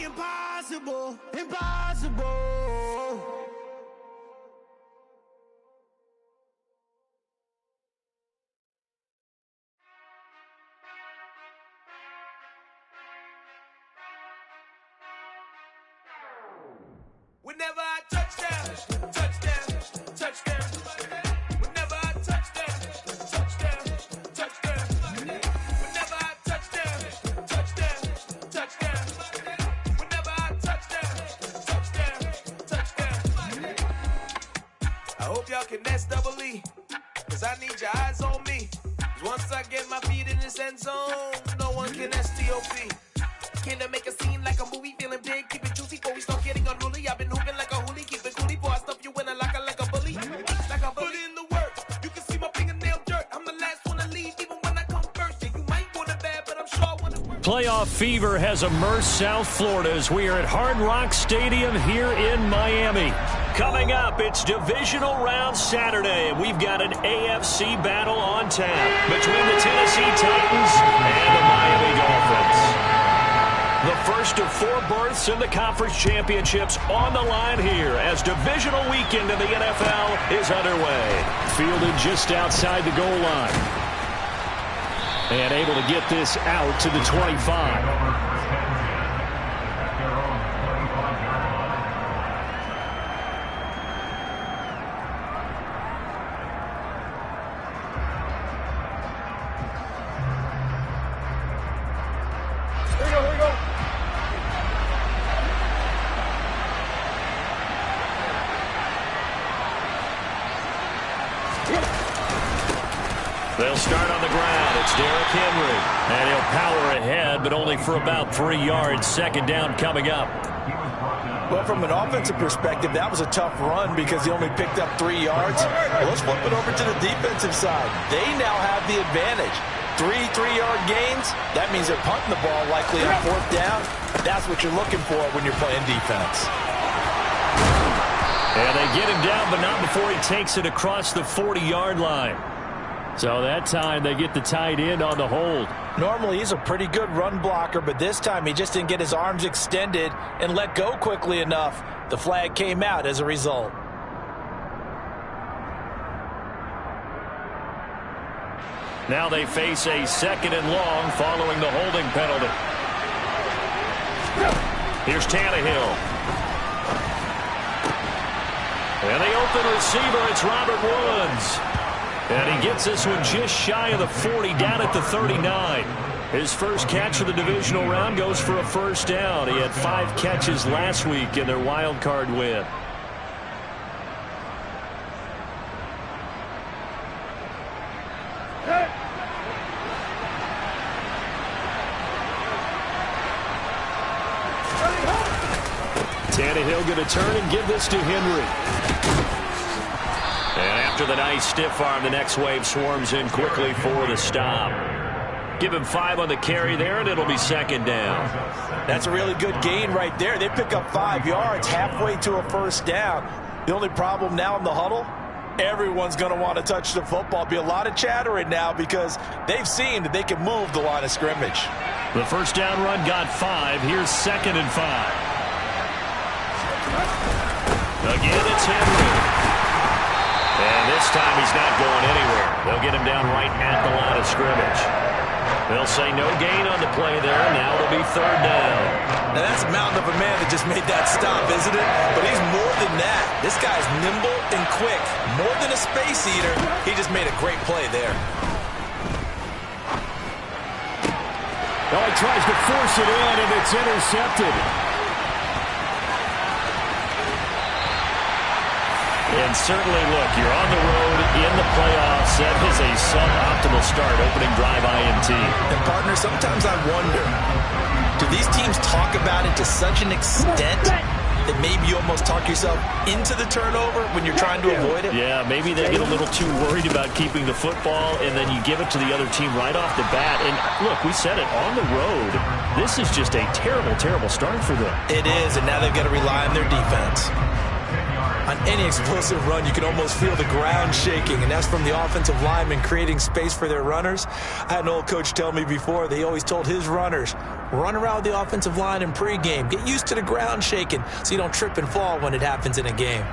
impossible, impossible. Whenever I touchdown, touchdown, touchdown. Whenever I touchdown, touchdown, touchdown. Whenever I touchdown, touchdown, touchdown. Whenever I touchdown, touchdown, touchdown. I hope y'all can S-double-E, cause I need your eyes on me. Cause once I get my feet in this end zone, no one can S-T-O-P. Came to make a scene like a movie, feeling big, keep it juicy before we start getting unruly. I've been hooping like a hoolie, keep it coolie before I stuff you in a locker like a bully. Like a bully. Put in the work, you can see my fingernail dirt. I'm the last one to leave, even when I come first. Yeah, you might want it bad, but I'm sure I want it worse. Playoff fever has immersed South Florida as we are at Hard Rock Stadium here in Miami. Coming up, it's divisional round Saturday, and we've got an AFC battle on tap between the Tennessee Titans and the Miami Dolphins. The first of 4 berths in the conference championships on the line here as divisional weekend in the NFL is underway. Fielded just outside the goal line. And able to get this out to the 25. They'll start on the ground. It's Derrick Henry. And he'll power ahead, but only for about 3 yards. Second down coming up. Well, from an offensive perspective, that was a tough run because he only picked up 3 yards. Well, let's flip it over to the defensive side. They now have the advantage. 3 3-yard gains, that means they're punting the ball likely on 4th down. That's what you're looking for when you're playing defense. And they get him down, but not before he takes it across the 40-yard line. So that time they get the tight end on the hold. Normally he's a pretty good run blocker, but this time he just didn't get his arms extended and let go quickly enough. The flag came out as a result. Now they face a 2nd and long following the holding penalty. Here's Tannehill. And the open receiver, it's Robert Woods. And he gets this one just shy of the 40, down at the 39. His first catch of the divisional round goes for a first down. He had 5 catches last week in their wild card win. Tannehill going to turn and give this to Henry. And after the nice stiff arm, the next wave swarms in quickly for the stop. Give him 5 on the carry there, and it'll be 2nd down. That's a really good gain right there. They pick up 5 yards halfway to a first down. The only problem now in the huddle, everyone's going to want to touch the football. Be a lot of chatter right now because they've seen that they can move the line of scrimmage. The first down run got 5. Here's 2nd and 5. Again, it's Henry. And this time he's not going anywhere. They'll get him down right at the line of scrimmage. They'll say no gain on the play there. Now it'll be 3rd down. Now that's a mountain of a man that just made that stop, isn't it? But he's more than that. This guy's nimble and quick. More than a space eater. He just made a great play there. Oh, he tries to force it in, and it's intercepted. And certainly, look, you're on the road in the playoffs. That is a suboptimal start, opening drive INT. And, partner, sometimes I wonder, do these teams talk about it to such an extent that maybe you almost talk yourself into the turnover when you're trying to avoid it? Yeah, maybe they get a little too worried about keeping the football, and then you give it to the other team right off the bat. And, look, we said it, on the road, this is just a terrible, terrible start for them. It is, and now they've got to rely on their defense. On any explosive run, you can almost feel the ground shaking, and that's from the offensive linemen creating space for their runners. I had an old coach tell me before, they always told his runners, run around the offensive line in pregame. Get used to the ground shaking so you don't trip and fall when it happens in a game.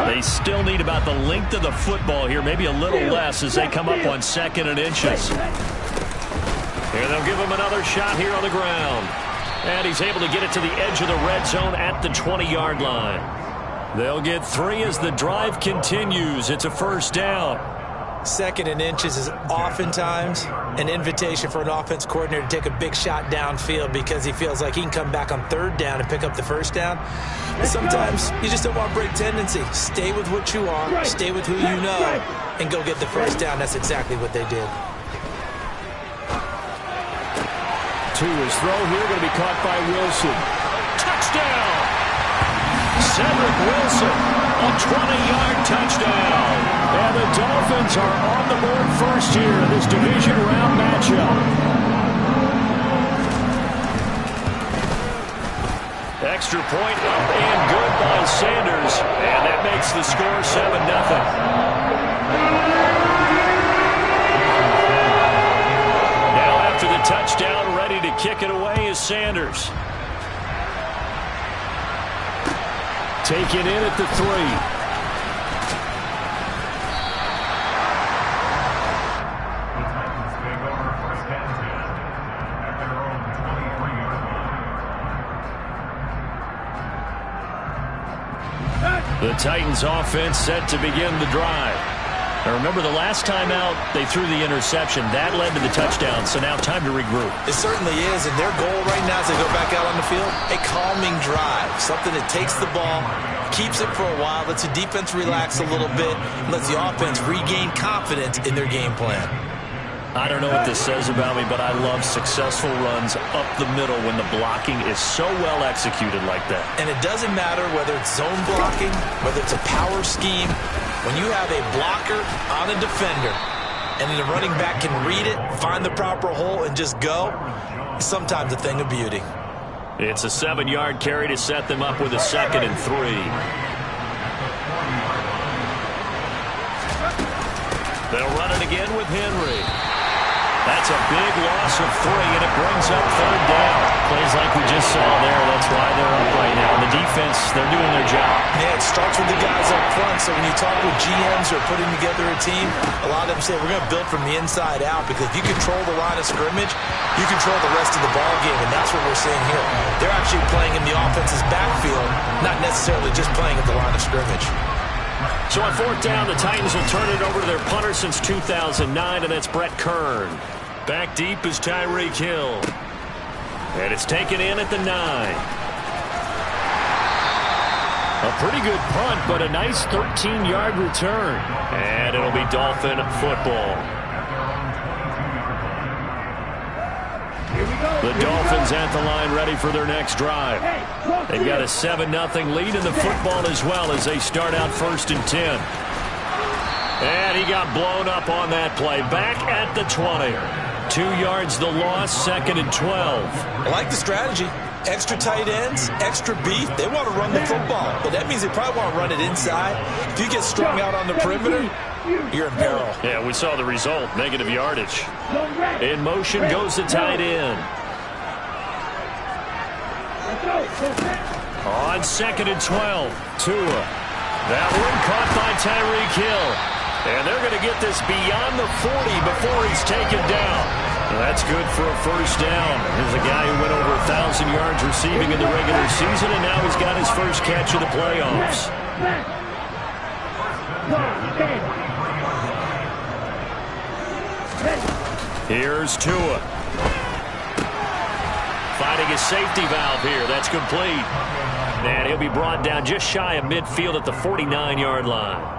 They still need about the length of the football here, maybe a little less as they come up on 2nd and inches. Here they'll give him another shot here on the ground. And he's able to get it to the edge of the red zone at the 20-yard line. They'll get 3 as the drive continues. It's a first down. 2nd and inches is oftentimes an invitation for an offense coordinator to take a big shot downfield because he feels like he can come back on 3rd down and pick up the first down. But sometimes you just don't want to break tendency. Stay with what you are, stay with who you know, and go get the first down. That's exactly what they did. To his throw here, going to be caught by Wilson. Touchdown! Cedric Wilson, a 20-yard touchdown. And the Dolphins are on the board first here in this division round matchup. Extra point up and good by Sanders. And that makes the score 7-0. After the touchdown, ready to kick it away is Sanders. Taken in at the 3. The Titans offense set to begin the drive. Now remember, the last time out, they threw the interception. That led to the touchdown, so now time to regroup. It certainly is, and their goal right now as they go back out on the field, a calming drive, something that takes the ball, keeps it for a while, lets the defense relax a little bit, lets the offense regain confidence in their game plan. I don't know what this says about me, but I love successful runs up the middle when the blocking is so well executed like that. And it doesn't matter whether it's zone blocking, whether it's a power scheme. When you have a blocker on a defender and then the running back can read it, find the proper hole, and just go, it's sometimes a thing of beauty. It's a 7-yard carry to set them up with a 2nd and 3. They'll run it again with Henry. That's a big loss of 3, and it brings up 3rd down. Plays like we just saw there. That's why they're up right now. And the defense, they're doing their job. Yeah, it starts with the guys up front. So when you talk with GMs who are putting together a team, a lot of them say we're going to build from the inside out, because if you control the line of scrimmage, you control the rest of the ball game, and that's what we're seeing here. They're actually playing in the offense's backfield, not necessarily just playing at the line of scrimmage. So on 4th down, the Titans will turn it over to their punter since 2009, and that's Brett Kern. Back deep is Tyreek Hill. And it's taken in at the 9. A pretty good punt, but a nice 13-yard return. And it'll be Dolphin football. The Dolphins at the line ready for their next drive. They've got a 7-0 lead in the football as well as they start out 1st and 10. And he got blown up on that play. Back at the 20. 2 yards the loss, 2nd and 12. I like the strategy. Extra tight ends, extra beef. They want to run the football, but that means they probably want to run it inside. If you get strung out on the perimeter, you're in peril. Yeah, we saw the result, negative yardage. In motion goes the tight end. On 2nd and 12, Tua. That one caught by Tyreek Hill. And they're going to get this beyond the 40 before he's taken down. Well, that's good for a first down. Here's a guy who went over 1,000 yards receiving in the regular season, and now he's got his first catch of the playoffs. Here's Tua. Finding his safety valve here. That's complete. And he'll be brought down just shy of midfield at the 49-yard line.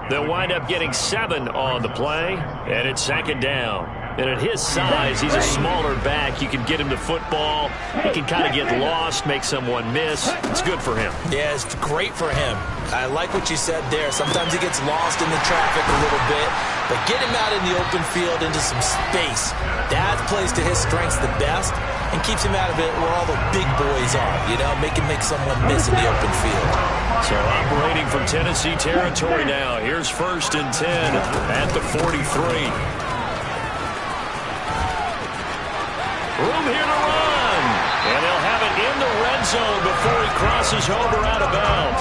They'll wind up getting 7 on the play, and it's 2nd down. And at his size, he's a smaller back. You can get him to football. He can kind of get lost, make someone miss. It's good for him. Yeah, it's great for him. I like what you said there. Sometimes he gets lost in the traffic a little bit, but get him out in the open field into some space. That plays to his strengths the best and keeps him out of it where all the big boys are, you know, make someone miss in the open field. So operating from Tennessee territory now. Here's 1st and 10 at the 43. Room here to run. And they'll have it in the red zone before he crosses over out of bounds.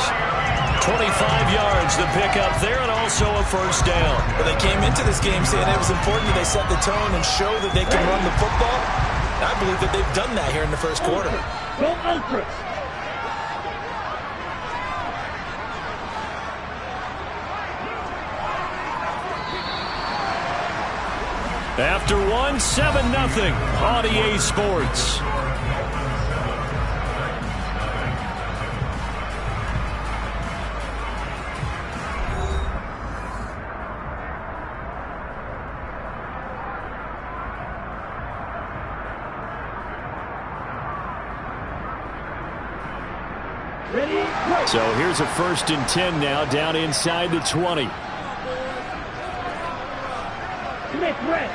25 yards the pickup there, and also a 1st down. Well, they came into this game saying it was important that they set the tone and show that they can run the football. I believe that they've done that here in the 1st quarter. Go Ultras. After 7-0 on EA Sports. So here's a 1st and 10 now down inside the 20. Smith red.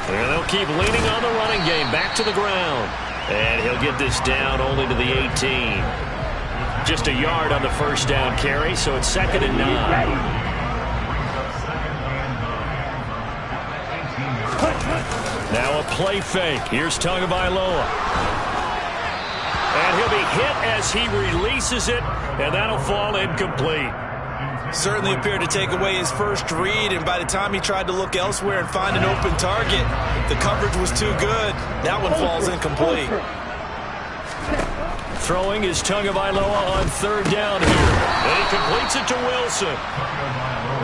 And they'll keep leaning on the running game. Back to the ground. And he'll get this down only to the 18. Just a yard on the 1st down carry, so it's 2nd and 9. Now a play fake. Here's Tagovailoa. And he'll be hit as he releases it, and that'll fall incomplete. Certainly appeared to take away his first read, and by the time he tried to look elsewhere and find an open target, the coverage was too good. That one falls incomplete. Throwing is Tagovailoa on 3rd down here. And he completes it to Wilson.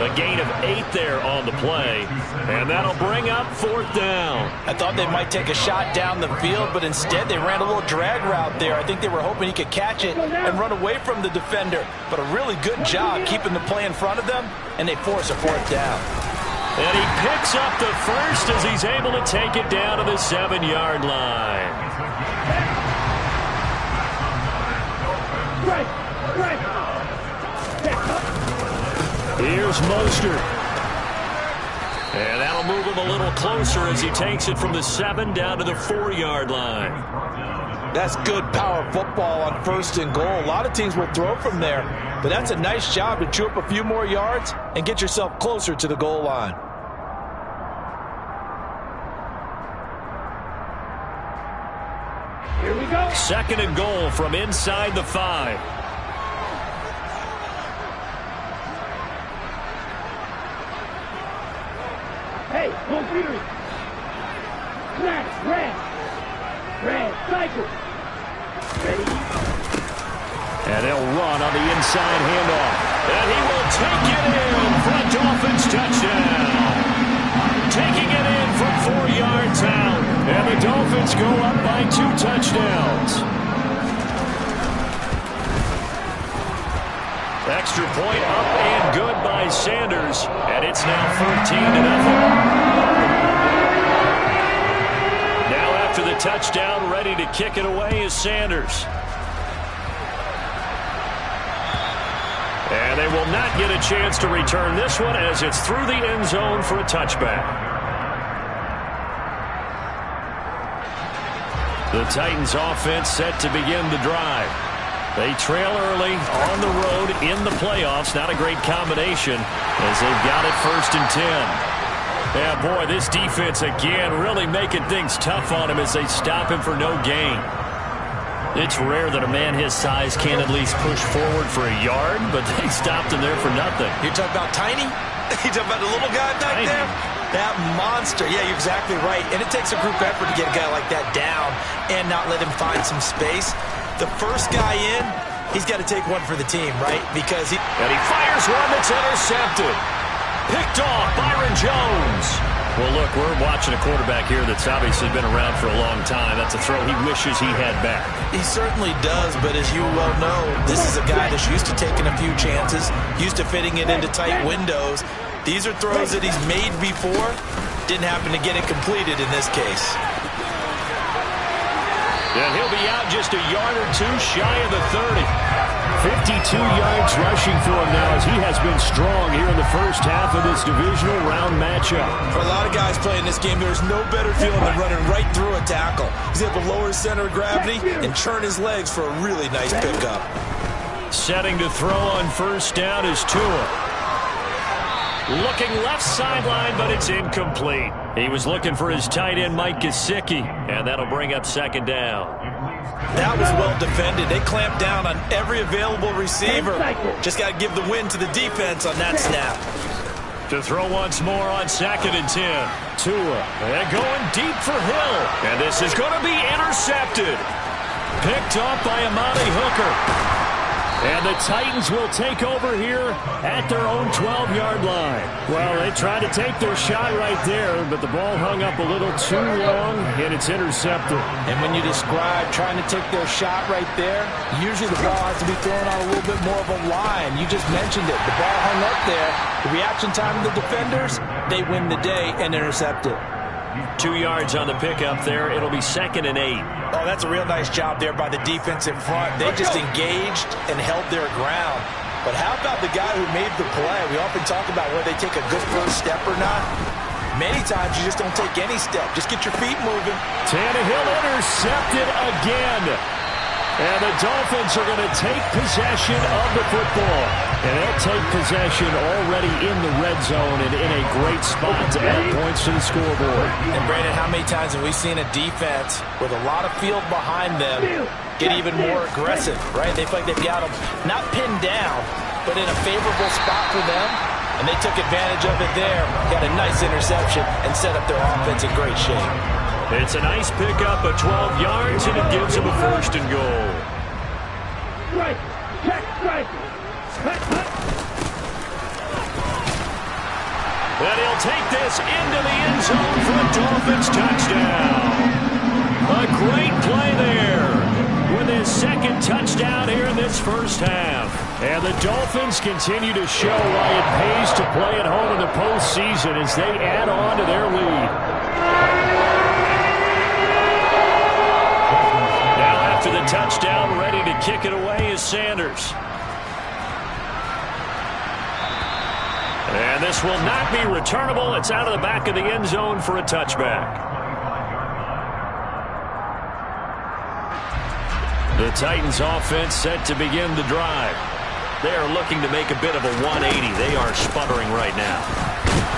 A gain of 8 there on the play, and that'll bring up 4th down. I thought they might take a shot down the field, but instead they ran a little drag route there. I think they were hoping he could catch it and run away from the defender, but a really good job keeping the play in front of them, and they force a 4th down. And he picks up the 1st as he's able to take it down to the 7-yard line. Here's Mostert. And that'll move him a little closer as he takes it from the 7 down to the 4-yard line. That's good power football on 1st and goal. A lot of teams will throw from there, but that's a nice job to chew up a few more yards and get yourself closer to the goal line. Here we go. 2nd and goal from inside the 5. Hey, go Peter. Flash, red. Red, cycle. Ready? And they'll run on the inside handoff. And he will take it in for a Dolphins touchdown. Taking it in from 4 yards out. And the Dolphins go up by 2 touchdowns. Extra point up and good by Sanders. And it's now 14-0. Now after the touchdown, ready to kick it away is Sanders. And they will not get a chance to return this one as it's through the end zone for a touchback. The Titans offense set to begin the drive. They trail early on the road in the playoffs. Not a great combination as they've got it 1st and 10. Yeah, boy, this defense again really making things tough on him as they stop him for no gain. It's rare that a man his size can't at least push forward for a yard, but they stopped him there for nothing. You're talking about Tiny? You're talking about the little guy back there? That monster. Yeah, you're exactly right. And it takes a group effort to get a guy like that down and not let him find some space. The first guy in, he's got to take one for the team, right? Because he... And he fires one that's intercepted. Picked off Byron Jones. Well, look, we're watching a quarterback here that's obviously been around for a long time. That's a throw he wishes he had back. He certainly does, but as you well know, this is a guy that's used to taking a few chances, used to fitting it into tight windows. These are throws that he's made before. Didn't happen to get it completed in this case. And he'll be out just a yard or two shy of the 30. 52 yards rushing for him now as he has been strong here in the first half of this divisional round matchup. For a lot of guys playing this game, there's no better feeling than running right through a tackle. He's able to lower his center of gravity and churn his legs for a really nice pickup. Setting to throw on first down is Tua. Looking left sideline, but it's incomplete. He was looking for his tight end, Mike Gesicki, and that'll bring up second down. That was well defended. They clamped down on every available receiver. Just got to give the win to the defense on that snap. To throw once more on 2nd and 10. Tua, and going deep for Hill. And this is going to be intercepted. Picked off by Amani Hooker. And the Titans will take over here at their own 12-yard line. Well, they tried to take their shot right there, but the ball hung up a little too long, and it's intercepted. And when you describe trying to take their shot right there, usually the ball has to be thrown on a little bit more of a line. You just mentioned it. The ball hung up there. The reaction time of the defenders, they win the day and intercept it. 2 yards on the pickup there. It'll be 2nd and 8. Oh, that's a real nice job there by the defense in front. They just engaged and held their ground. But how about the guy who made the play? We often talk about whether they take a good first step or not. Many times you just don't take any step. Just get your feet moving. Tannehill intercepted again. And the Dolphins are going to take possession of the football. And they'll take possession already in the red zone and in a great spot to add points to the scoreboard. And Brandon, how many times have we seen a defense with a lot of field behind them get even more aggressive, right? They feel like they've got them not pinned down, but in a favorable spot for them. And they took advantage of it there. Got a nice interception and set up their offense in great shape. It's a nice pickup of 12 yards, and it gives them a 1st and goal. Strike! Check! Strike! And he'll take this into the end zone for a Dolphins touchdown. A great play there with his 2nd touchdown here in this first half. And the Dolphins continue to show why it pays to play at home in the postseason as they add on to their lead. After the touchdown, ready to kick it away is Sanders. And this will not be returnable. It's out of the back of the end zone for a touchback. The Titans offense set to begin the drive. They are looking to make a bit of a 180. They are sputtering right now.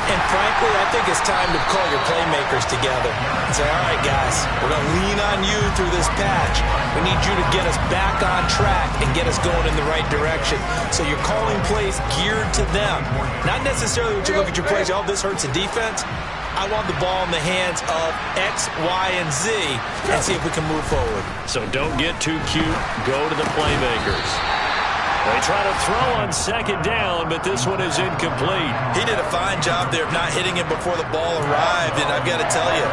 And frankly, I think it's time to call your playmakers together and say, all right, guys, we're going to lean on you through this patch. We need you to get us back on track and get us going in the right direction. So you're calling plays geared to them. Not necessarily when you look at your plays, oh, this hurts the defense. I want the ball in the hands of X, Y, and Z and see if we can move forward. So don't get too cute. Go to the playmakers. They try to throw on 2nd down, but this one is incomplete. He did a fine job there of not hitting it before the ball arrived, and I've got to tell you,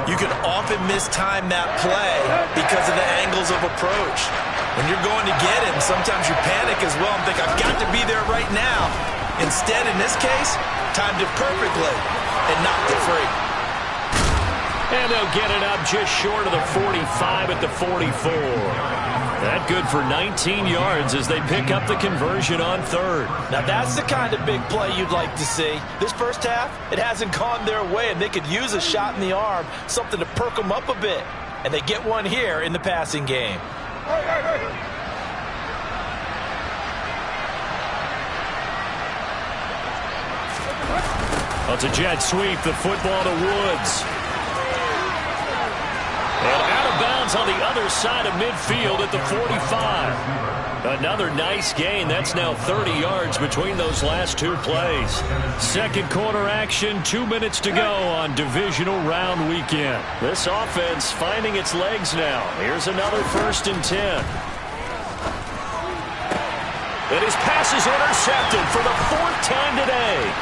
you can often mistime that play because of the angles of approach. When you're going to get him, sometimes you panic as well and think, I've got to be there right now. Instead, in this case, timed it perfectly and knocked it free. And they'll get it up just short of the 45 at the 44. That good for 19 yards as they pick up the conversion on 3rd. Now that's the kind of big play you'd like to see. This first half, it hasn't gone their way, and they could use a shot in the arm, something to perk them up a bit. And they get one here in the passing game. Well, it's a jet sweep, the football to Woods. And out of bounds on the other side of midfield at the 45. Another nice gain. That's now 30 yards between those last 2 plays. 2nd quarter action, 2 minutes to go on divisional round weekend. This offense finding its legs now. Here's another 1st and 10. And his pass is intercepted for the 4th time today.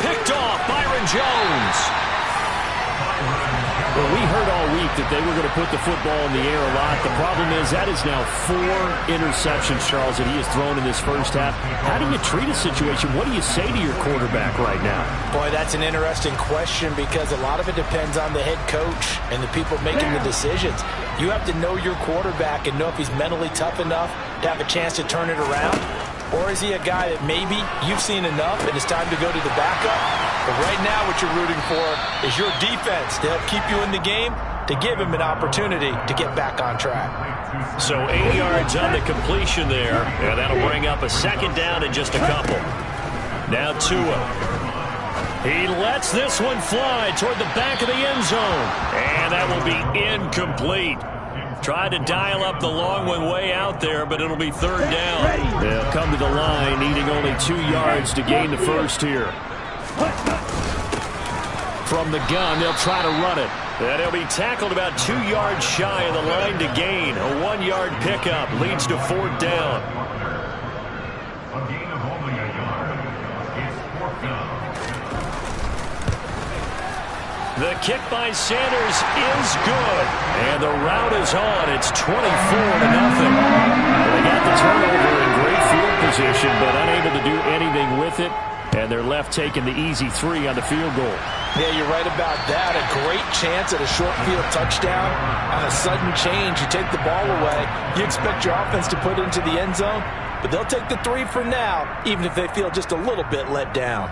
picked off. Byron Jones. Well, we heard all week that they were going to put the football in the air a lot. The problem is that is now 4 interceptions, Charles, that he has thrown in this first half. How do you treat a situation? What do you say to your quarterback right now? Boy, that's an interesting question because a lot of it depends on the head coach and the people making the decisions. You have to know your quarterback and know if he's mentally tough enough to have a chance to turn it around. Or is he a guy that maybe you've seen enough and it's time to go to the backup? But right now what you're rooting for is your defense to help keep you in the game, to give him an opportunity to get back on track. So 8 yards on the completion there, and that'll bring up a second down in just a couple. Now Tua. He lets this one fly toward the back of the end zone, and that will be incomplete. Tried to dial up the long one way out there, but it'll be third down. They'll come to the line, needing only 2 yards to gain the first here. From the gun, they'll try to run it. And he'll be tackled about 2 yards shy of the line to gain. A 1-yard pickup leads to fourth down. A gain of only a yard. It's fourth down. The kick by Sanders is good. And the route is on. It's 24-0. They got the turnover in great field position, but unable to do anything with it. And they're left taking the easy 3 on the field goal. Yeah, you're right about that. A great chance at a short field touchdown. On a sudden change, you take the ball away. You expect your offense to put it into the end zone, but they'll take the 3 for now, even if they feel just a little bit let down.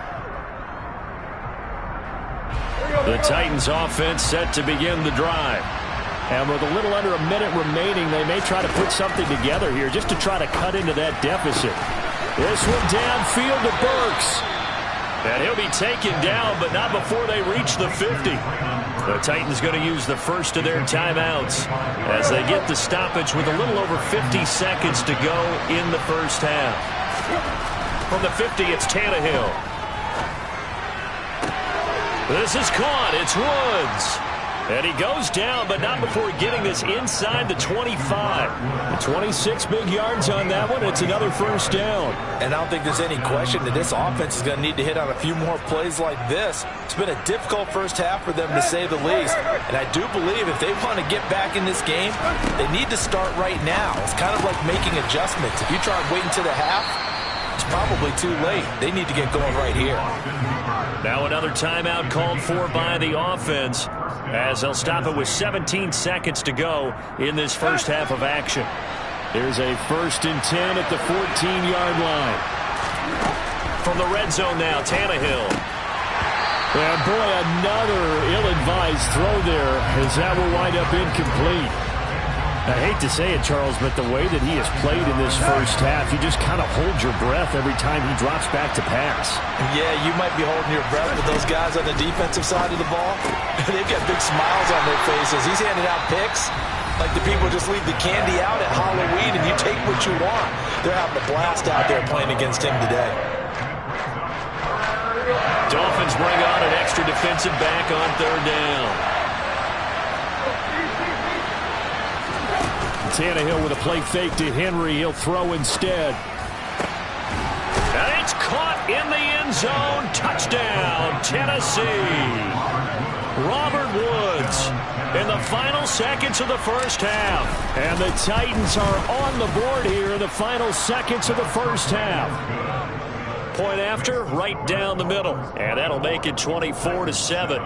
The Titans offense set to begin the drive. And with a little under a minute remaining, they may try to put something together here just to try to cut into that deficit. This one downfield to Burks. And he'll be taken down, but not before they reach the 50. The Titans going to use the first of their timeouts as they get the stoppage with a little over 50 seconds to go in the first half. From the 50, it's Tannehill. This is caught. It's Woods. And he goes down, but not before getting this inside the 25. 26 big yards on that one. It's another first down. And I don't think there's any question that this offense is going to need to hit on a few more plays like this. It's been a difficult first half for them, to say the least. And I do believe if they want to get back in this game, they need to start right now. It's kind of like making adjustments. If you try and wait until the half, it's probably too late. They need to get going right here. Now another timeout called for by the offense, as they'll stop it with 17 seconds to go in this first half of action. Here's a 1st and 10 at the 14-yard line. From the red zone now, Tannehill. And boy, another ill-advised throw there, as that will wind up incomplete. I hate to say it, Charles, but the way that he has played in this first half, you just kind of hold your breath every time he drops back to pass. Yeah, you might be holding your breath, but those guys on the defensive side of the ball, they've got big smiles on their faces. He's handing out picks like the people just leave the candy out at Halloween and you take what you want. They're having a blast out there playing against him today. Dolphins bring on an extra defensive back on third down. Tannehill with a play fake to Henry. He'll throw instead. And it's caught in the end zone. Touchdown, Tennessee. Robert Woods in the final seconds of the first half. And the Titans are on the board here in the final seconds of the first half. Point after, right down the middle. And that'll make it 24-7.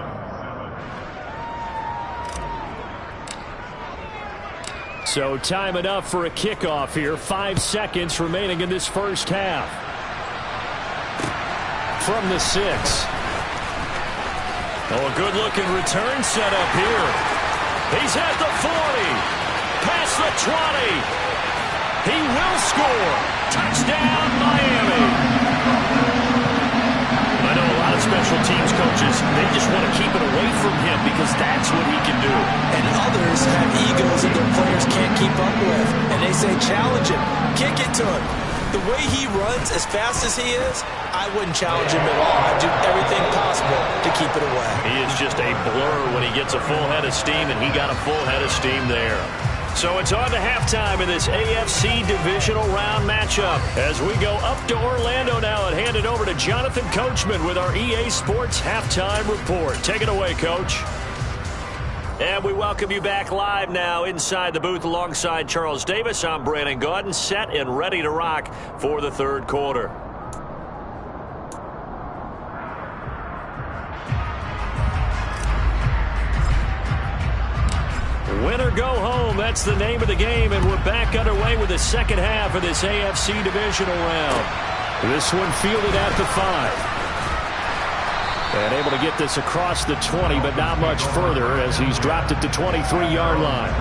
So time enough for a kickoff here. 5 seconds remaining in this first half. From the 6. Oh, a good-looking return set up here. He's at the 40. Past the 20. He will score. Touchdown, Miami. I know a lot of special teams coaches, they just want to keep it away from him because that's what he can do. And others have egos that their players can't keep up with. And they say, challenge him. Kick it to him. The way he runs as fast as he is, I wouldn't challenge him at all. I'd do everything possible to keep it away. He is just a blur when he gets a full head of steam, and he got a full head of steam there. So it's on to halftime in this AFC divisional round matchup. As we go up to Orlando now and hand it over to Jonathan Coachman with our EA Sports Halftime Report. Take it away, Coach. And we welcome you back live now inside the booth alongside Charles Davis. I'm Brandon Gaudin, set and ready to rock for the third quarter. Win or go home, that's the name of the game, and we're back underway with the second half of this AFC divisional round. This one fielded at the 5. And able to get this across the 20, but not much further as he's dropped it to 23-yard line.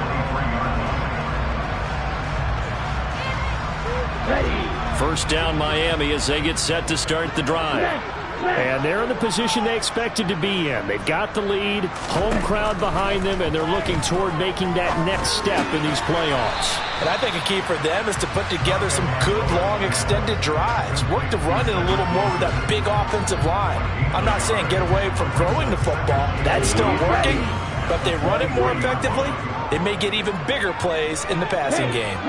First down Miami as they get set to start the drive. And they're in the position they expected to be in. They've got the lead, home crowd behind them, and they're looking toward making that next step in these playoffs. And I think a key for them is to put together some good, long, extended drives. Work to run it a little more with that big offensive line. I'm not saying get away from throwing the football. That's still working. But if they run it more effectively, they may get even bigger plays in the passing game.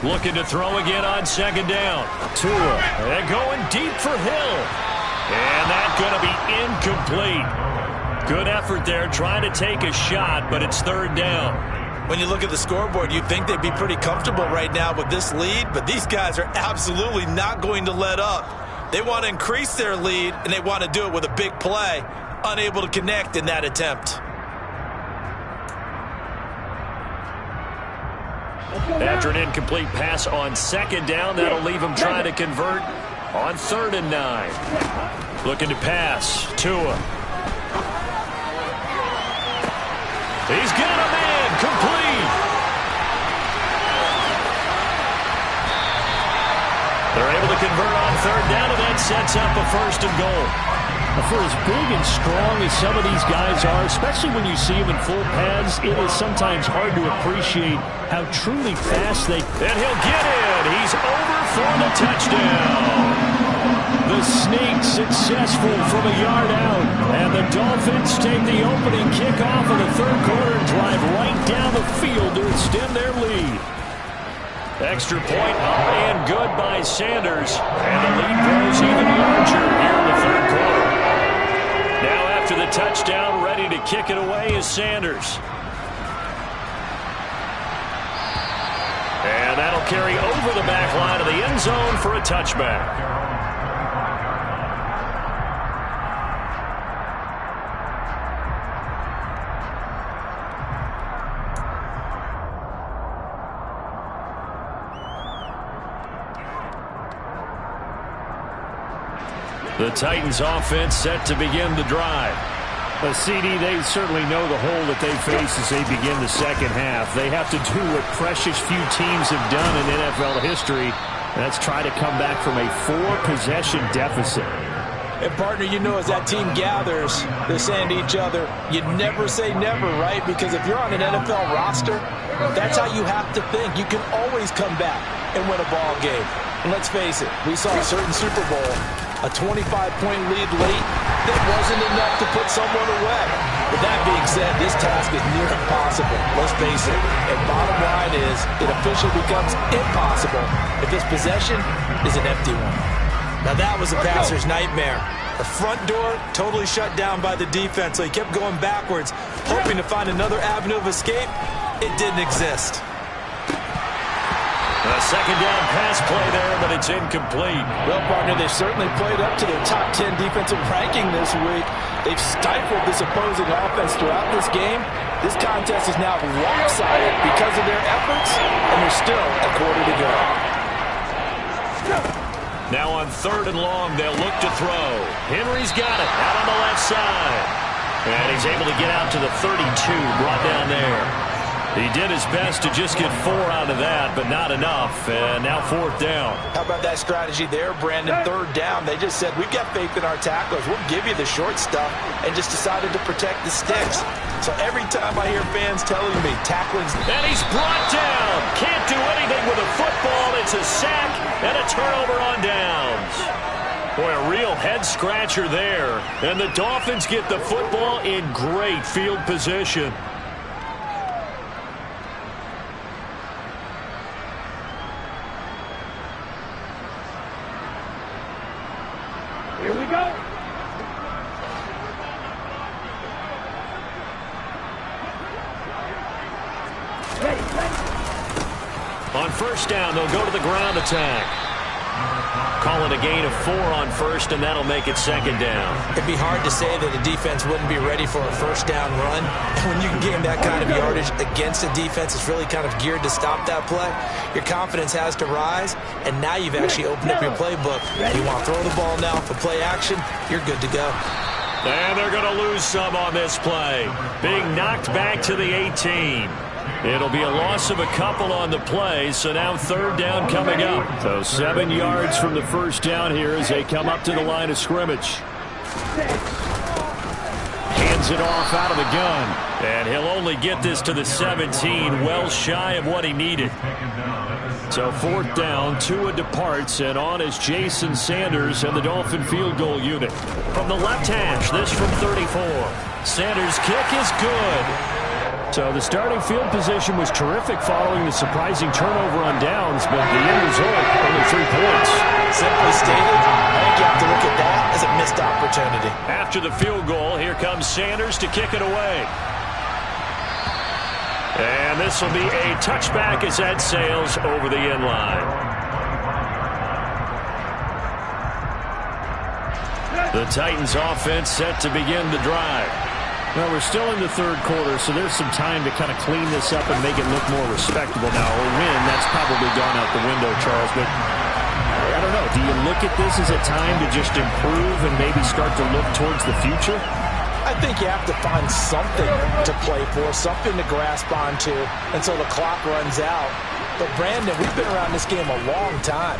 Looking to throw again on second down. Tua, and going deep for Hill. And that's going to be incomplete. Good effort there trying to take a shot, but it's third down. When you look at the scoreboard, you'd think they'd be pretty comfortable right now with this lead, but these guys are absolutely not going to let up. They want to increase their lead, and they want to do it with a big play. Unable to connect in that attempt. After an incomplete pass on second down, that'll leave him trying to convert on 3rd and 9. Looking to pass. Tua. He's got a man. Complete. They're able to convert on 3rd down, and that sets up a 1st and goal. For as big and strong as some of these guys are, especially when you see them in full pads, it is sometimes hard to appreciate how truly fast they... And he'll get in. He's over for the touchdown. The Snake successful from a yard out. And the Dolphins take the opening kickoff of the third quarter and drive right down the field to extend their lead. Extra point up and good by Sanders. And the lead grows even larger here in the third quarter. Now after the touchdown, ready to kick it away is Sanders. And that'll carry over the back line of the end zone for a touchback. The Titans offense set to begin the drive. CD, they certainly know the hole that they face as they begin the second half. They have to do what precious few teams have done in NFL history. That's try to come back from a 4-possession deficit. And, partner, you know as that team gathers, they're saying to each other, you never say never, right? Because if you're on an NFL roster, that's how you have to think. You can always come back and win a ball game. And let's face it, we saw a certain Super Bowl, a 25-point lead late, that wasn't enough to put someone away. With that being said, this task is near impossible. Let's face it. And bottom line is, it officially becomes impossible if this possession is an empty one. Now that was a passer's nightmare. The front door totally shut down by the defense, so he kept going backwards, hoping to find another avenue of escape. It didn't exist. A second down pass play there, but it's incomplete. Well, partner, they've certainly played up to their top 10 defensive ranking this week. They've stifled this opposing offense throughout this game. This contest is now lopsided because of their efforts, and there's still a quarter to go. Now on 3rd and long, they'll look to throw. Henry's got it out on the left side. And he's able to get out to the 32, brought down there. He did his best to just get 4 out of that, but not enough. And now 4th down. How about that strategy there, Brandon? 3rd down. They just said, we've got faith in our tacklers. We'll give you the short stuff, and just decided to protect the sticks. So every time I hear fans telling me tackling's... And he's brought down. Can't do anything with a football. It's a sack and a turnover on downs. Boy, a real head head-scratcher there. And the Dolphins get the football in great field position. Here we go. On first down, they'll go to the ground attack. Calling a gain of 4 on first, and that'll make it second down. It'd be hard to say that a defense wouldn't be ready for a first down run. And when you can gain that kind of yardage against a defense that's really kind of geared to stop that play, your confidence has to rise, and now you've actually opened up your playbook. You want to throw the ball now for play action, you're good to go. And they're going to lose some on this play. Being knocked back to the 18. It'll be a loss of a couple on the play, so now third down coming up. So 7 yards from the first down here as they come up to the line of scrimmage. Hands it off out of the gun. And he'll only get this to the 17, well shy of what he needed. So fourth down, Tua departs, and on is Jason Sanders and the Dolphin field goal unit. From the left hash, this from 34. Sanders' kick is good. So the starting field position was terrific following the surprising turnover on downs, but the end result, only 3 points. Simply stated, I think you have to look at that as a missed opportunity. After the field goal, here comes Sanders to kick it away. And this will be a touchback as that sails over the end line. The Titans offense set to begin the drive. Well, we're still in the third quarter, so there's some time to kind of clean this up and make it look more respectable now. A win, that's probably gone out the window, Charles, but I don't know. Do you look at this as a time to just improve and maybe start to look towards the future? I think you have to find something to play for, something to grasp onto until the clock runs out. But, Brandon, we've been around this game a long time.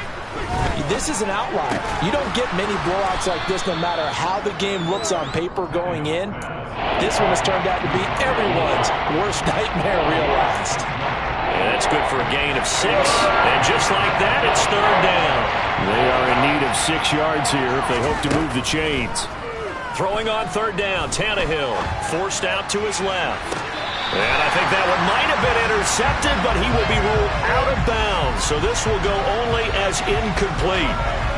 This is an outlier. You don't get many blowouts like this no matter how the game looks on paper going in. This one has turned out to be everyone's worst nightmare realized. Yeah, that's good for a gain of 6. And just like that, it's third down. They are in need of 6 yards here if they hope to move the chains. Throwing on third down, Tannehill forced out to his left. And I think that one might have been intercepted, but he will be ruled out of bounds. So this will go only as incomplete.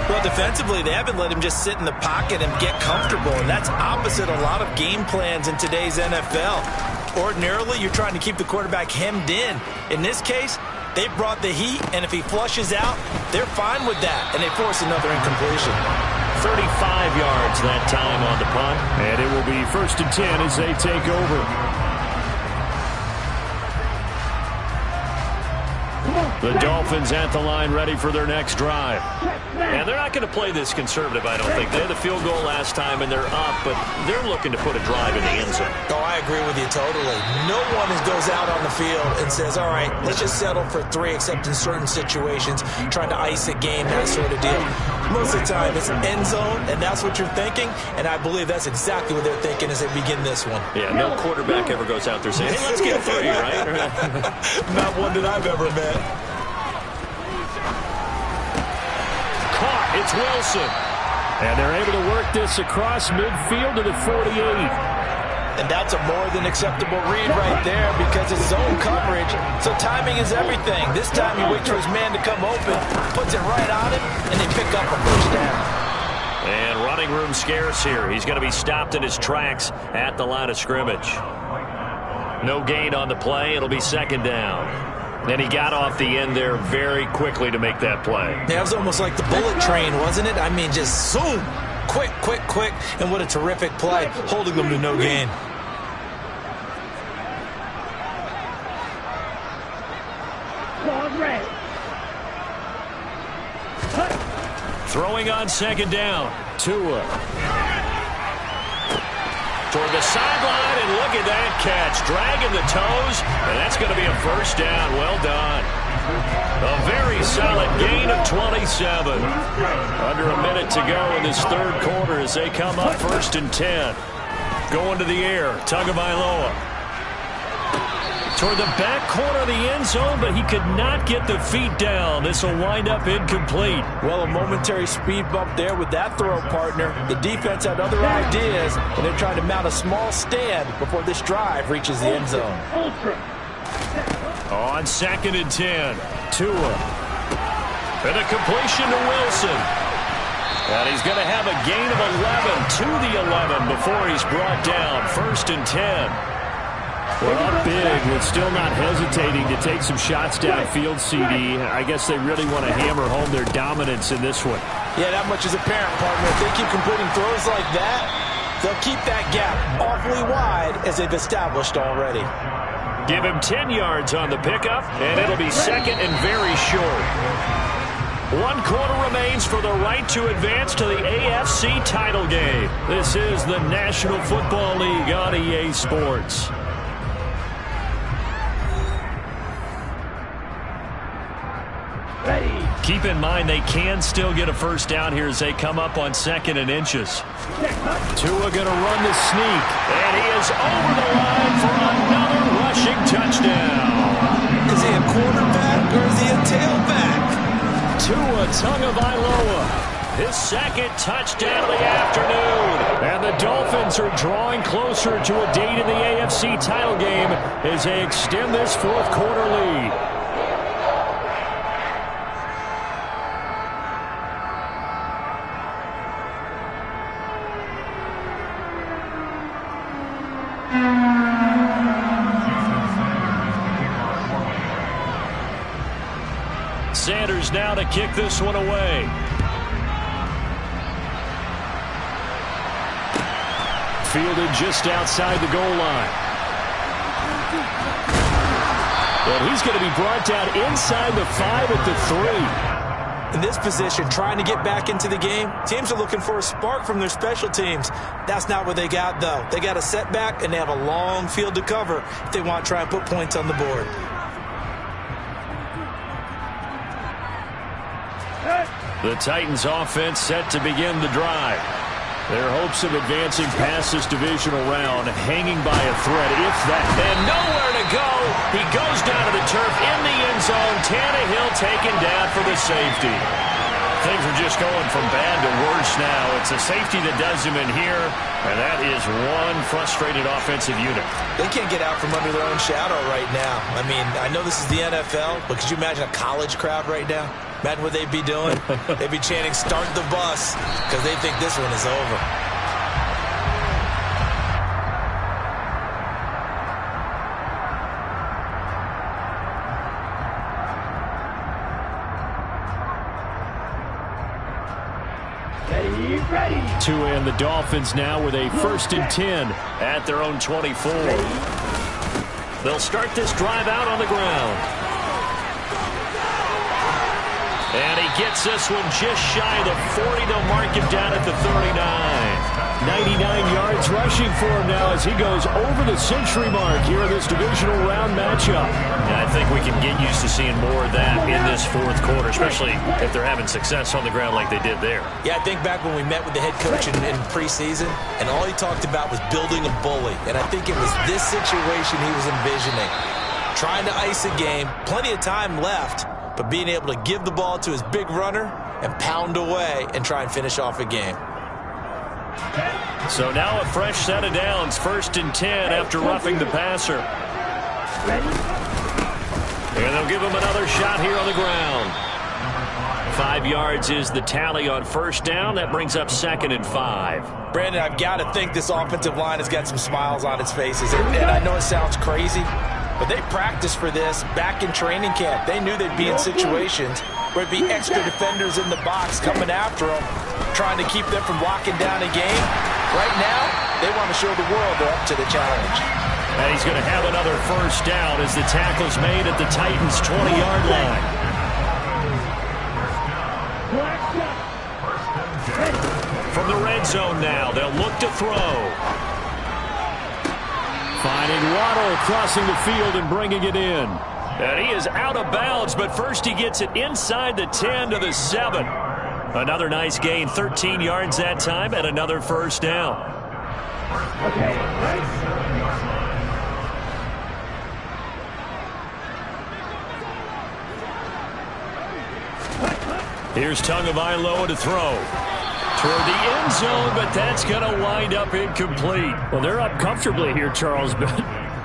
Well, defensively, they haven't let him just sit in the pocket and get comfortable, and that's opposite a lot of game plans in today's NFL. Ordinarily, you're trying to keep the quarterback hemmed in. In this case, they brought the heat, and if he flushes out, they're fine with that, and they force another incompletion. 35 yards that time on the punt. And it will be 1st and 10 as they take over. The Dolphins at the line ready for their next drive. And they're not going to play this conservative, I don't think. They had the field goal last time, and they're up, but they're looking to put a drive in the end zone. Oh, I agree with you totally. No one goes out on the field and says, all right, let's just settle for 3, except in certain situations, trying to ice a game, that sort of deal. Most of the time, it's end zone, and that's what you're thinking, and I believe that's exactly what they're thinking as they begin this one. Yeah, no quarterback ever goes out there saying, hey, let's get 3, right? Not one that I've ever met. It's Wilson. And they're able to work this across midfield to the 48. And that's a more than acceptable read right there because it's zone coverage, so timing is everything. This time he waits for his man to come open, puts it right on him, and they pick up a first down. And running room scarce here. He's going to be stopped in his tracks at the line of scrimmage. No gain on the play. It'll be second down. And he got off the end there very quickly to make that play. Yeah, it was almost like the bullet train, wasn't it? I mean, just zoom. Quick, quick, quick. And what a terrific play, holding them to no gain. Throwing on second down. Tua. Toward the sideline, and look at that catch. Dragging the toes, and that's going to be a first down. Well done. A very solid gain of 27. Under a minute to go in this third quarter as they come up 1st and 10. Going to the air, Tagovailoa. toward the back corner of the end zone, but he could not get the feet down. This will wind up incomplete. Well, a momentary speed bump there with that throw, partner. The defense had other ideas, and they're trying to mount a small stand before this drive reaches the end zone. On 2nd and 10, Tua. And a completion to Wilson. And he's going to have a gain of 11 to the 11 before he's brought down. 1st and 10. Well, up big, but still not hesitating to take some shots downfield, CD. I guess they really want to hammer home their dominance in this one. Yeah, that much is apparent, partner. If they keep completing throws like that, they'll keep that gap awfully wide as they've established already. Give him 10 yards on the pickup, and it'll be 2nd and very short. 1 quarter remains for the right to advance to the AFC title game. This is the National Football League on EA Sports. Keep in mind they can still get a first down here as they come up on 2nd and inches. Tua going to run the sneak. And he is over the line for another rushing touchdown. Is he a quarterback or is he a tailback? Tua Tagovailoa, his 2nd touchdown of the afternoon. And the Dolphins are drawing closer to a date in the AFC title game as they extend this 4th quarter lead. Sanders now to kick this one away. Fielded just outside the goal line. And he's going to be brought down inside the 5 at the 3. In this position, trying to get back into the game, teams are looking for a spark from their special teams. That's not what they got, though. They got a setback, and they have a long field to cover if they want to try and put points on the board. The Titans offense set to begin the drive. Their hopes of advancing past this divisional round hanging by a thread, if that. And nowhere to go. He goes down to the turf in the end zone. Tannehill taken down for the safety. Things are just going from bad to worse now. It's a safety that does him in here, and that is one frustrated offensive unit. They can't get out from under their own shadow right now. I mean, I know this is the NFL, but could you imagine a college crowd right now? Imagine what they'd be doing. They'd be chanting, "Start the bus," because they think this one is over. Tua and the Dolphins now with a 1st and 10 at their own 24. They'll start this drive out on the ground. And he gets this one just shy of the 40. They'll mark him down at the 39. 99 yards rushing for him now as he goes over the century mark here in this divisional round matchup. And I think we can get used to seeing more of that in this 4th quarter, especially if they're having success on the ground like they did there. Yeah, I think back when we met with the head coach in preseason, and all he talked about was building a bully. And I think it was this situation he was envisioning. Trying to ice a game, plenty of time left, but being able to give the ball to his big runner and pound away and try and finish off a game. So now a fresh set of downs, 1st and 10 after roughing the passer. And they'll give him another shot here on the ground. 5 yards is the tally on 1st down. That brings up 2nd and 5. Brandon, I've got to think this offensive line has got some smiles on its faces. And I know it sounds crazy, but they practiced for this back in training camp. They knew they'd be in situations where it'd be extra defenders in the box coming after them, trying to keep them from locking down a game. Right now, they want to show the world they're up to the challenge. And he's going to have another 1st down as the tackle's made at the Titans' 20-yard line. From the red zone now, they'll look to throw. Finding Waddle crossing the field and bringing it in. And he is out of bounds, but first he gets it inside the 10 to the 7. Another nice gain, 13 yards that time, and another 1st down. Here's Tagovailoa to throw. Toward the end zone, but that's going to wind up incomplete. Well, they're up comfortably here, Charles, but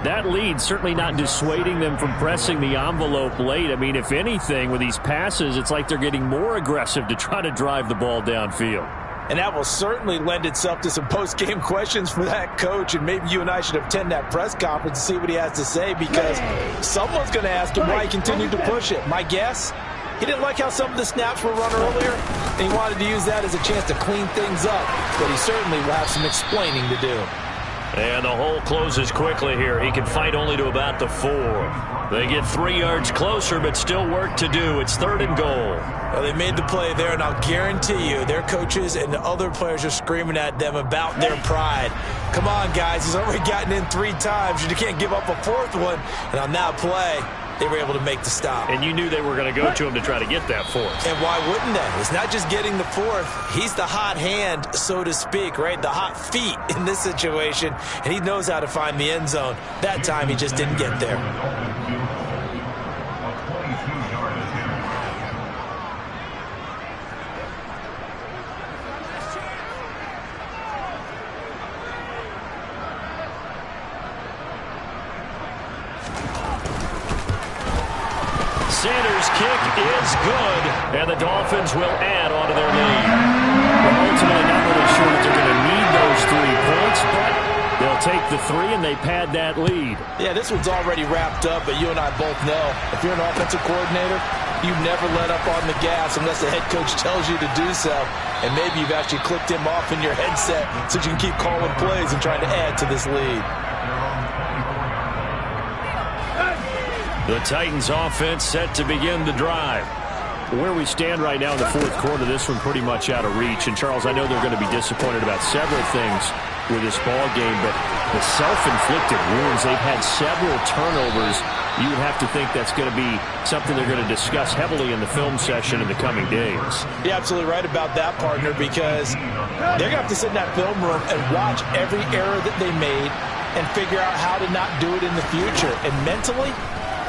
that lead certainly not dissuading them from pressing the envelope late. I mean, if anything, with these passes, it's like they're getting more aggressive to try to drive the ball downfield. And that will certainly lend itself to some post-game questions for that coach, and maybe you and I should attend that press conference and see what he has to say, because someone's going to ask him why he continued to push it. My guess, he didn't like how some of the snaps were run earlier, and he wanted to use that as a chance to clean things up, but he certainly will have some explaining to do. And the hole closes quickly here. He can fight only to about the 4. They get 3 yards closer, but still work to do. It's 3rd and goal. Well, they made the play there, and I'll guarantee you their coaches and the other players are screaming at them about their pride. Come on, guys. He's already gotten in 3 times. You can't give up a 4th one. And on that play, they were able to make the stop. And you knew they were going to go to him to try to get that 4th. And why wouldn't they? It's not just getting the 4th. He's the hot hand, so to speak, right? The hot feet in this situation. And he knows how to find the end zone. That time, he just didn't get there. Sanders' kick is good, and the Dolphins will add on to their lead. Well, ultimately, not really sure that they're going to need those 3 points, but they'll take the 3 and they pad that lead. Yeah, this one's already wrapped up, but you and I both know if you're an offensive coordinator, you never let up on the gas unless the head coach tells you to do so. And maybe you've actually clicked him off in your headset so you can keep calling plays and trying to add to this lead. The Titans offense set to begin the drive. Where we stand right now in the 4th quarter, this one pretty much out of reach. And, Charles, I know they're going to be disappointed about several things with this ball game, but the self-inflicted wounds, they've had several turnovers. You would have to think that's going to be something they're going to discuss heavily in the film session in the coming days. You're absolutely right about that, partner, because they're going to have to sit in that film room and watch every error that they made and figure out how to not do it in the future. And mentally,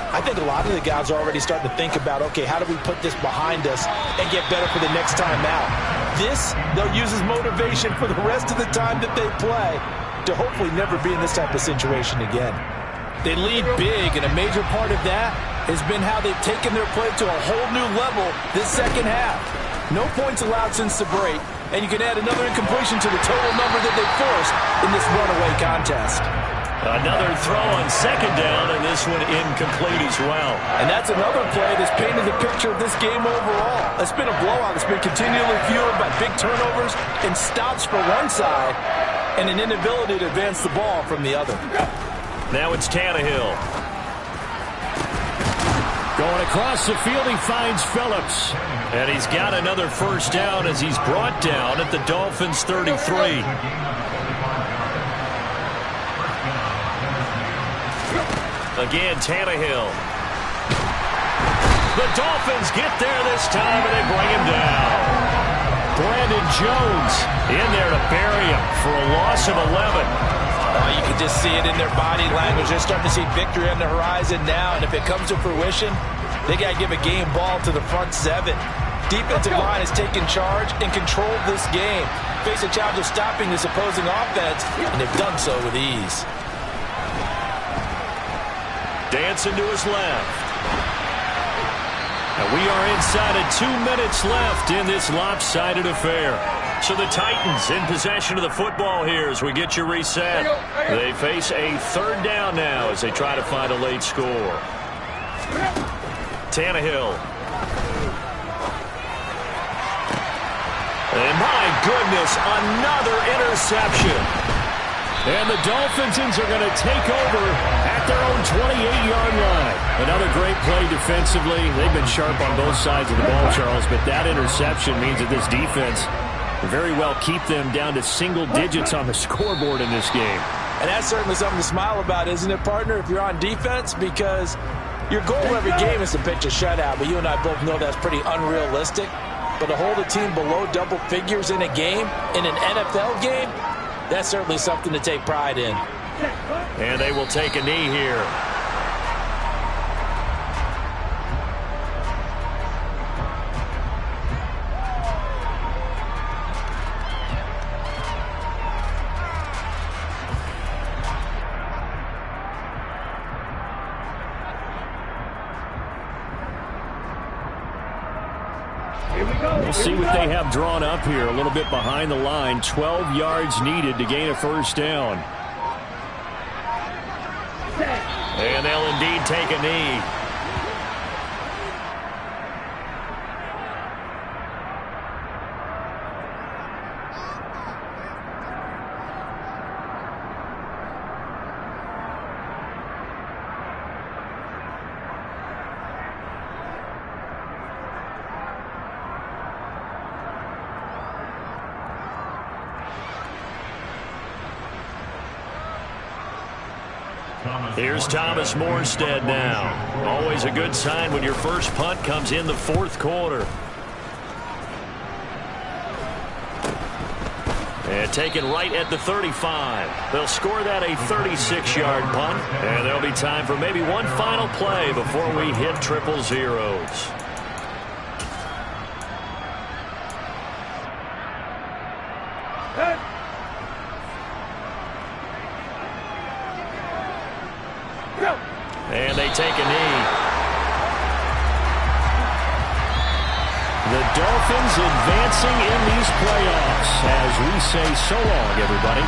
I think a lot of the guys are already starting to think about, okay, how do we put this behind us and get better for the next time out? This, they'll use as motivation for the rest of the time that they play to hopefully never be in this type of situation again. They lead big, and a major part of that has been how they've taken their play to a whole new level this second half. No points allowed since the break, and you can add another incompletion to the total number that they forced in this runaway contest. Another throw on 2nd down, and this one incomplete as well. And that's another play that's painted the picture of this game overall. It's been a blowout. It's been continually fueled by big turnovers and stops for one side and an inability to advance the ball from the other. Now it's Tannehill. Going across the field, he finds Phillips. And he's got another 1st down as he's brought down at the Dolphins' 33. Again, Tannehill. The Dolphins get there this time, and they bring him down. Brandon Jones in there to bury him for a loss of 11. You can just see it in their body language. They're starting to see victory on the horizon now, and if it comes to fruition, they got to give a game ball to the front 7. Defensive line has taken charge and controlled this game. Face a challenge of stopping this opposing offense, and they've done so with ease. Dancing to his left. And we are inside of 2 minutes left in this lopsided affair. So the Titans in possession of the football here as we get you reset. They face a 3rd down now as they try to find a late score. Tannehill. And my goodness, another interception. And the Dolphins are going to take over at their own 28-yard line. Another great play defensively. They've been sharp on both sides of the ball, Charles, but that interception means that this defense very well keep them down to single digits on the scoreboard in this game. And that's certainly something to smile about, isn't it, partner, if you're on defense? Because your goal every game is to pitch a shutout, but you and I both know that's pretty unrealistic. But to hold a team below double figures in a game, in an NFL game, that's certainly something to take pride in. And they will take a knee here. We'll see what they have drawn up here. A little bit behind the line. 12 yards needed to gain a first down. And they'll indeed take a knee. Here's Thomas Morstead now. Always a good sign when your first punt comes in the fourth quarter. And taken right at the 35. They'll score that a 36-yard punt. And there'll be time for maybe one final play before we hit triple zeros. And they take a knee. The Dolphins advancing in these playoffs as we say so long, everybody.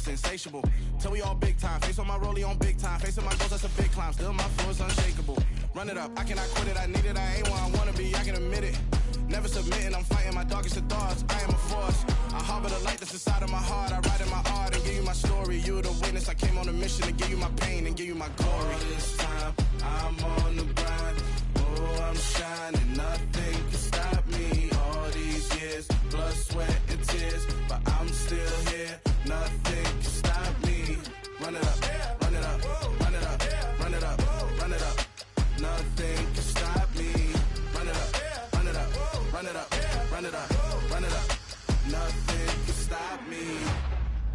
Insatiable. Till we all big time. Face on my rollie on big time. Facing my goals, that's a big climb. Still my flow is unshakable. Run it up, I cannot quit it. I need it, I ain't where I wanna be, I can admit it. Never submitting, I'm fighting my darkest of thoughts. I am a force. I harbor the light that's inside of my heart. I write in my art and give you my story. You the witness, I came on a mission to give you my pain and give you my glory. All this time, I'm on the grind. Oh, I'm shining, nothing can stop me. All these years, blood, sweat, and tears. But I'm still here, nothing can stop me. Run it up, run it up, run it up, run it up, run it up. Nothing can stop me. Run it up, run it up, run it up, run it up, run it up. Nothing can stop me.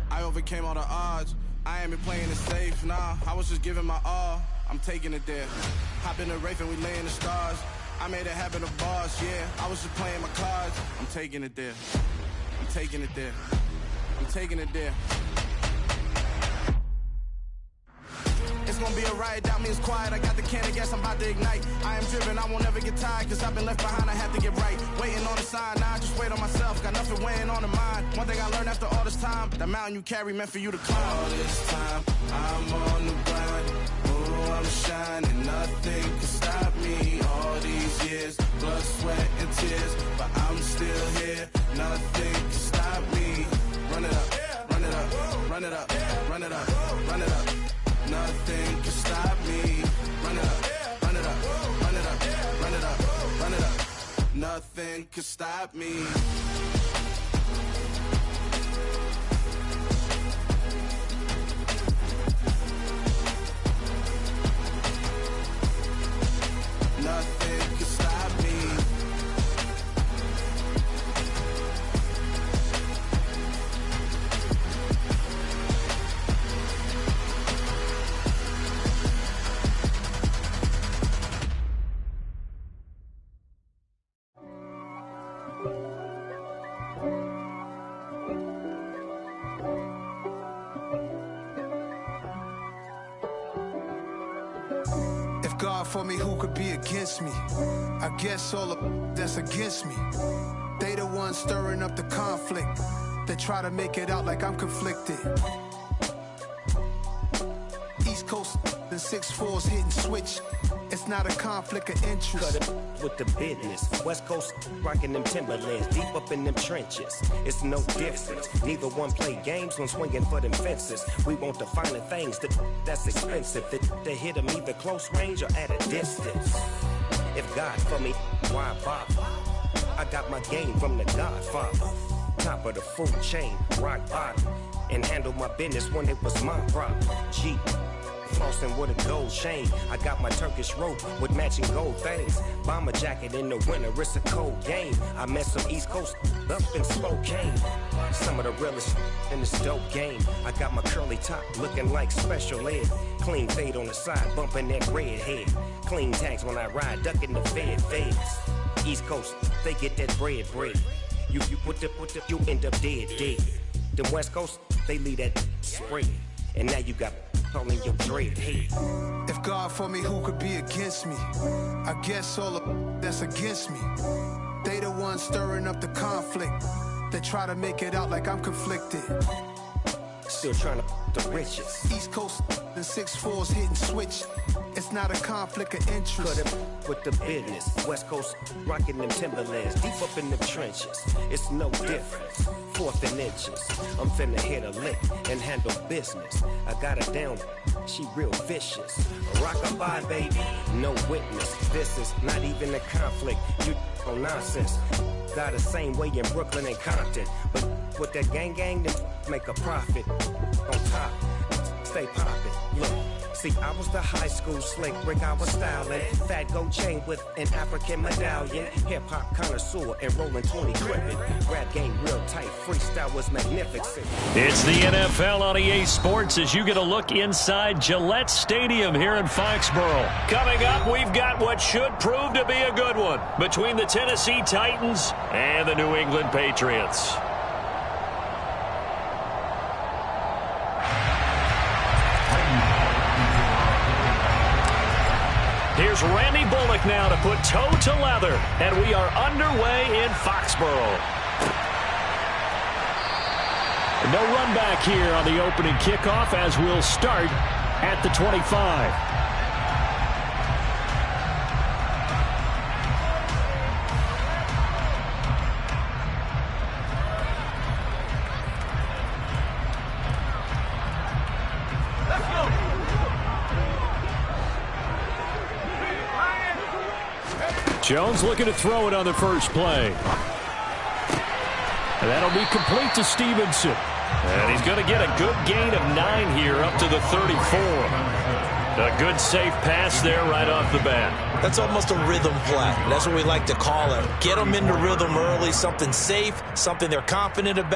I overcame all the odds. I ain't been playing it safe, nah. I was just giving my all. I'm taking it there. Hop in the Wraith and we lay in the stars. I made it happen to boss, yeah. I was just playing my cards. I'm taking it there. I'm taking it there. I'm taking it there. It's gonna be a riot, doubt me it's quiet. I got the can of gas, I'm about to ignite. I am driven, I won't ever get tired, cause I've been left behind, I have to get right. Waiting on the sign, now I just wait on myself. Got nothing weighing on the mind. One thing I learned after all this time, that mountain you carry meant for you to climb. All this time, I'm on the grind. Oh, I'm shining, nothing can stop me. All these years, blood, sweat, and tears. But I'm still here, nothing can stop me. Run it up, run it up, run it up, run it up, run it up. Nothing can stop me. Run it up, run it up, run it up, run it up, run it up. Nothing can stop me. Nothing can stop me. for me, who could be against me? I guess all the that's against me. They the ones stirring up the conflict. They try to make it out like I'm conflicted. East Coast, the 6'4s hitting switch. It's not a conflict of interest. Cut it with the business. West Coast rocking them Timberlands, deep up in them trenches. It's no difference. Neither one play games when swinging for them fences. We want the finer things that's expensive. That hit them either close range or at a distance. If God for me, why bother? I got my game from the Godfather. Top of the food chain, rock bottom. And handle my business when it was my problem. G. Flossing with a gold chain. I got my Turkish rope with matching gold things. Bomber jacket in the winter, it's a cold game. I met some East Coast up in Spokane. Some of the realest in this dope game. I got my curly top looking like special ed. Clean fade on the side, bumping that red head. Clean tags when I ride, ducking the feds. East Coast, they get that bread. You you end up dead. The West Coast, they leave that spread. And now you got calling your dread head. If God for me, who could be against me? I guess all the that's against me. They the ones stirring up the conflict. They try to make it out like I'm conflicted. Still trying to the riches. East Coast, the 6'4s hitting switch. It's not a conflict of interest. Cut it with the business. West Coast rocking them Timberlands, deep up in them trenches. It's no difference. 4th and inches. I'm finna hit a lick and handle business. I got her down. She real vicious. Rock-a-bye, baby. No witness. This is not even a conflict. You on nonsense. Got the same way in Brooklyn and Compton. But with that gang, then make a profit. On top, stay poppin'. Look, see, I was the high school slick brick, I was styling. Fat gold chain with an African medallion. Hip-hop connoisseur and rolling 20 cribbin'. Rap game real tight, freestyle was magnificent. It's the NFL on EA Sports as you get a look inside Gillette Stadium here in Foxborough. Coming up, we've got what should prove to be a good one between the Tennessee Titans and the New England Patriots. Here's Randy Bullock now to put toe to leather, and we are underway in Foxborough. No run back here on the opening kickoff as we'll start at the 25. Jones looking to throw it on the first play. And that'll be complete to Stevenson. And he's going to get a good gain of 9 here up to the 34. A good safe pass there right off the bat. That's almost a rhythm play. That's what we like to call it. Get them into rhythm early, something safe, something they're confident about.